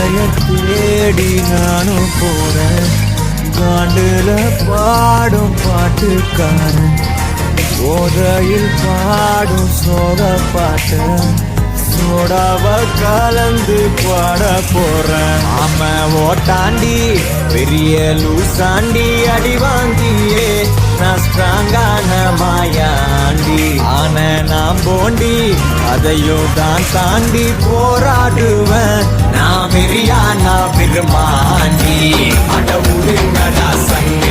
போதைய தேடி நானும் போறேன் காண்டுல பாடும் பாட்டுக்காரன் போதையில் பாடும் சோக பாட்டு சோடாவ கலந்து பாட போறேன் ஆம ஓட்டாண்டி பெரிய லூசாண்டி அடி வாங்கியே நான் ஸ்ட்ராங்கான மாயாண்டி ஆன நான் போண்டி அதையும் தான் தாண்டி போராடுவேன் நான் பெரியானா பெருமாண்டி அட உருங்கடா சங்க